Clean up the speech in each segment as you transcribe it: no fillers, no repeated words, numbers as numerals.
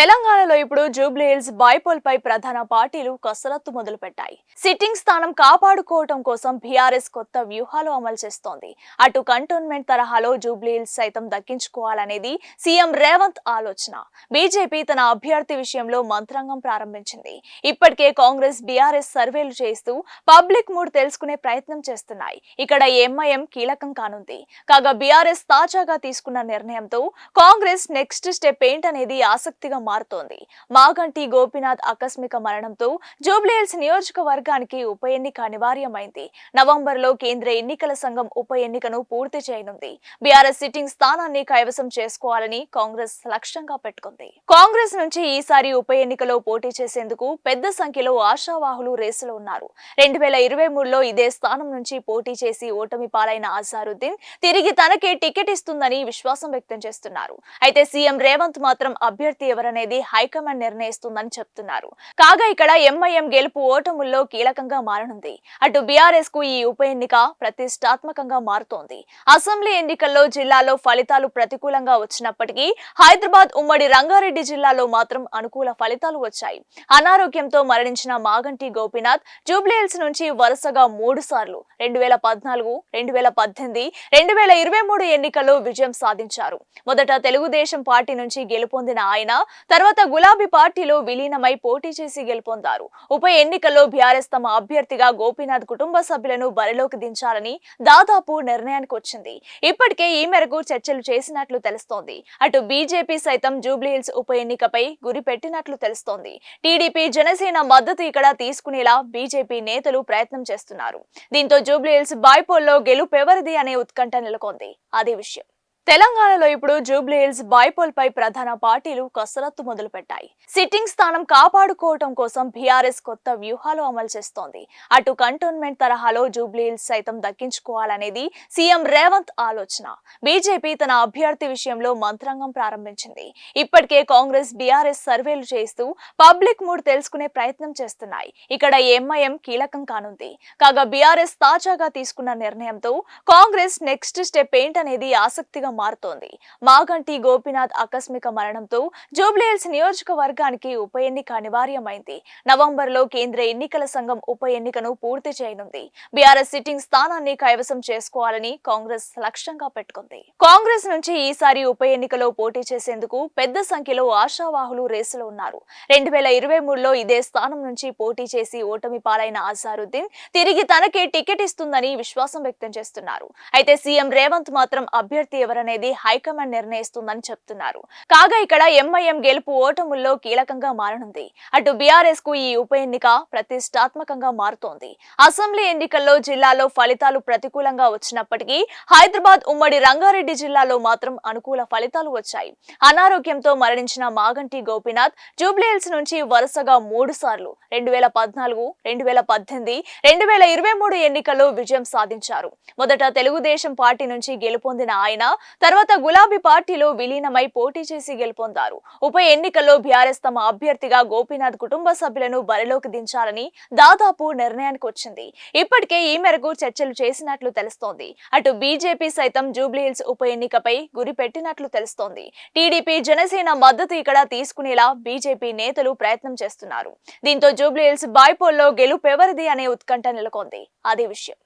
తెలంగాణలో ఇప్పుడు Jubilee hills bypoll పై ప్రధాన పార్టీలు కసరత్తు మొదలుపెట్టాయి. సిట్టింగ్ స్థానం కాపాడుకోవడం కోసం బీఆర్ఎస్ కొత్త వ్యూహాలు అమలు చేస్తోంది. అటు కంటోన్మెంట్ తరహాలో జూబ్లీ హిల్స్ సైతం దక్కించుకోవాలనేది సీఎం రేవంత్ ఆలోచన. బీజేపీ తన అభ్యర్థి విషయంలో మంత్రాంగం ప్రారంభించింది. ఇప్పటికే కాంగ్రెస్ బీఆర్ఎస్ సర్వేలు చేస్తూ పబ్లిక్ మూడ్ తెలుసుకునే ప్రయత్నం చేస్తున్నాయి. ఇక్కడ ఎంఐఎం కీలకం కానుంది. కాగా బీఆర్ఎస్ తాజాగా తీసుకున్న నిర్ణయంతో కాంగ్రెస్ నెక్స్ట్ స్టెప్ ఏంటనేది ఆసక్తిగా మారుతోంది. మాగంటి గోపీనాథ్ ఆకస్మిక మరణంతో జూబ్లీ హిల్స్ నియోజకవర్గానికి ఉప ఎన్నిక అనివార్యమైంది. నవంబర్లో కేంద్ర ఎన్నికల సంఘం ఉప ఎన్నికను పూర్తి చేయనుంది. బీఆర్ఎస్ సిట్టింగ్ స్థానాన్ని కైవసం చేసుకోవాలని కాంగ్రెస్ లక్ష్యంగా పెట్టుకుంది. కాంగ్రెస్ నుంచి ఈసారి ఉప ఎన్నికలో పోటీ చేసేందుకు పెద్ద సంఖ్యలో ఆశావాహులు రేసులో ఉన్నారు. 2023లో ఇదే స్థానం నుంచి పోటీ చేసి ఓటమి పాలైన అజారుద్దీన్ తిరిగి తనకే టికెట్ ఇస్తుందని విశ్వాసం వ్యక్తం చేస్తున్నారు. అయితే సీఎం రేవంత్ మాత్రం అభ్యర్థి ఎవరనేది హైకమాండ్ నిర్ణయిస్తుందని చెప్తున్నారు. కాగా ఇక్కడ ఎంఐఎం గెలుపు ఓటముల్లో కీలకంగా మారనుంది. అటు బీఆర్ఎస్ కు ఈ ఉప ఎన్నిక ప్రతిష్టాత్మకంగా మారుతోంది. అసెంబ్లీ ఎన్నికల్లో జిల్లాలో ఫలితాలు ప్రతికూలంగా వచ్చినప్పటికీ హైదరాబాద్ ఉమ్మడి రంగారెడ్డి జిల్లాలో మాత్రం అనుకూల ఫలితాలు వచ్చాయి. అనారోగ్యంతో మరణించిన మాగంటి గోపీనాథ్ జూబ్లీ హిల్స్ నుంచి వరుసగా 3 సార్లు 2014, 2018, 2023 ఎన్నికల్లో విజయం సాధించారు. మొదట తెలుగుదేశం పార్టీ నుంచి గెలుపొందిన ఆయన తర్వాత గులాబీ పార్టీలో విలీనమై పోటీ చేసి గెలుపొందారు. ఉప ఎన్నికల్లో బీఆర్ఎస్ తమ అభ్యర్థిగా గోపీనాథ్ కుటుంబ సభ్యులను బరిలోకి దించాలని దాదాపు నిర్ణయానికి వచ్చింది. ఇప్పటికే ఈ మేరకు చర్చలు చేసినట్లు తెలుస్తోంది. అటు బీజేపీ సైతం జూబ్లీ హిల్స్ ఉప ఎన్నికపై గురి పెట్టినట్లు తెలుస్తోంది. టీడీపీ, జనసేన మద్దతు ఇక్కడ తీసుకునేలా బీజేపీ నేతలు ప్రయత్నం చేస్తున్నారు. దీంతో జూబ్లీ హిల్స్ బైపోల్లో గెలుపెవరిది అనే ఉత్కంఠ నెలకొంది. అదే విషయం. తెలంగాణలో ఇప్పుడు జూబ్లీ హిల్స్ బైపోల్ పై ప్రధాన పార్టీలు కసరత్తు మొదలుపెట్టాయి. సిట్టింగ్ స్థానం కాపాడుకోవడం కోసం బీఆర్ఎస్ కొత్త వ్యూహాలు అమలు చేస్తోంది. అటు కంటోన్మెంట్ తరహాలో జూబ్లీ హిల్స్ సైతం దక్కించుకోవాలనేది సీఎం రేవంత్ ఆలోచన. బీజేపీ తన అభ్యర్థి విషయంలో మంత్రాంగం ప్రారంభించింది. ఇప్పటికే కాంగ్రెస్ బీఆర్ఎస్ సర్వేలు చేస్తూ పబ్లిక్ మూడ్ తెలుసుకునే ప్రయత్నం చేస్తున్నాయి. ఇక్కడ ఎంఐఎం కీలకం కానుంది. కాగా బీఆర్ఎస్ తాజాగా తీసుకున్న నిర్ణయంతో కాంగ్రెస్ నెక్స్ట్ స్టెప్ ఏంటనేది ఆసక్తిగా మారుతోంది. మాగంటి గోపీనాథ్ ఆకస్మిక మరణంతో జూబ్లీ హిల్స్ నియోజకవర్గానికి ఉప ఎన్నిక అనివార్యమైంది. నవంబర్లో కేంద్ర ఎన్నికల సంఘం ఉప ఎన్నికను పూర్తి చేయనుంది. బీఆర్ఎస్ సిట్టింగ్ స్థానాన్ని కైవసం చేసుకోవాలని కాంగ్రెస్ లక్ష్యంగా పెట్టుకుంది. కాంగ్రెస్ నుంచి ఈసారి ఉప ఎన్నికలో పోటీ చేసేందుకు పెద్ద సంఖ్యలో ఆశావాహులు రేసులో ఉన్నారు. 2023లో ఇదే స్థానం నుంచి పోటీ చేసి ఓటమి పాలైన అజారుద్దీన్ తిరిగి తనకే టికెట్ ఇస్తుందని విశ్వాసం వ్యక్తం చేస్తున్నారు. అయితే సీఎం రేవంత్ మాత్రం అభ్యర్థి ఎవరనేది హైకమాండ్ నిర్ణయిస్తుందని చెప్తున్నారు. కాగా ఇక్కడ ఎంఐఎం గెలుపు ఓటముల్లో కీలకంగా మారనుంది. అటు బీఆర్ఎస్ కు ఈ ఉప ఎన్నిక ప్రతిష్టాత్మకంగా మారుతోంది. అసెంబ్లీ ఎన్నికల్లో జిల్లాలో ఫలితాలు ప్రతికూలంగా వచ్చినప్పటికీ హైదరాబాద్ ఉమ్మడి రంగారెడ్డి జిల్లాలో మాత్రం అనుకూల ఫలితాలు వచ్చాయి. అనారోగ్యంతో మరణించిన మాగంటి గోపీనాథ్ జూబ్లీ హిల్స్ నుంచి వరుసగా 3 సార్లు 2014, 2018, 2023 ఎన్నికల్లో విజయం సాధించారు. మొదట తెలుగుదేశం పార్టీ నుంచి గెలుపొందిన ఆయన తర్వాత గులాబీ పార్టీలో విలీనమై పోటీ చేసి గెలుపొందారు. ఉప ఎన్నికల్లో బీఆర్ఎస్ తమ అభ్యర్థిగా గోపీనాథ్ కుటుంబ సభ్యులను బరిలోకి దించాలని దాదాపు నిర్ణయానికి వచ్చింది. ఇప్పటికే ఈ మేరకు చర్చలు చేసినట్లు తెలుస్తోంది. అటు బీజేపీ సైతం జూబ్లీ హిల్స్ ఉప ఎన్నికపై గురి పెట్టినట్లు తెలుస్తోంది. టీడీపీ, జనసేన మద్దతు ఇక్కడ తీసుకునేలా బీజేపీ నేతలు ప్రయత్నం చేస్తున్నారు. దీంతో జూబ్లీ హిల్స్ బైపోల్లో గెలుపెవరిది అనే ఉత్కంఠ నెలకొంది. అదే విషయం.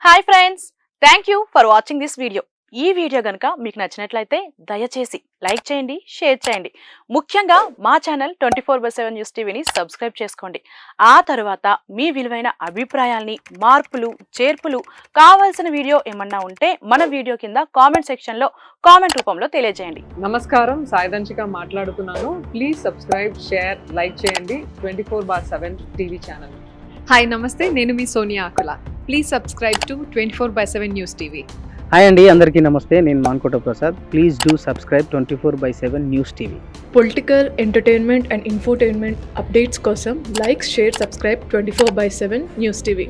Hi friends, thank you for watching this video. ఈ వీడియో గనుక మీకు నచ్చినట్లయితే దయచేసి లైక్ చేయండి, షేర్ చేయండి. ముఖ్యంగా మా ఛానల్ 24/7 న్యూస్ టీవీని సబ్స్క్రైబ్ చేసుకోండి. ఆ తర్వాత మీ విలువైన అభిప్రాయాల్ని, మార్పులు, చేర్పులు, కావాల్సిన వీడియో ఏమన్నా ఉంటే మన వీడియో కింద కామెంట్ సెక్షన్లో కామెంట్ రూపంలో తెలియజేయండి. నమస్కారం, సాయిదంచిక మాట్లాడుతున్నాను. ప్లీజ్ సబ్స్క్రైబ్, షేర్, లైక్ చేయండి 24/7 టీవీ ఛానల్. హాయ్ నమస్తే, నేను మీ Sonia Akula. Please subscribe to 24/7 news TV. Hi అండి, అందరికీ నమస్తే. నేను Mankota Prasad. Please do subscribe 24/7 news TV. Political, entertainment and infotainment updates కోసం like, share, subscribe 24/7 news TV.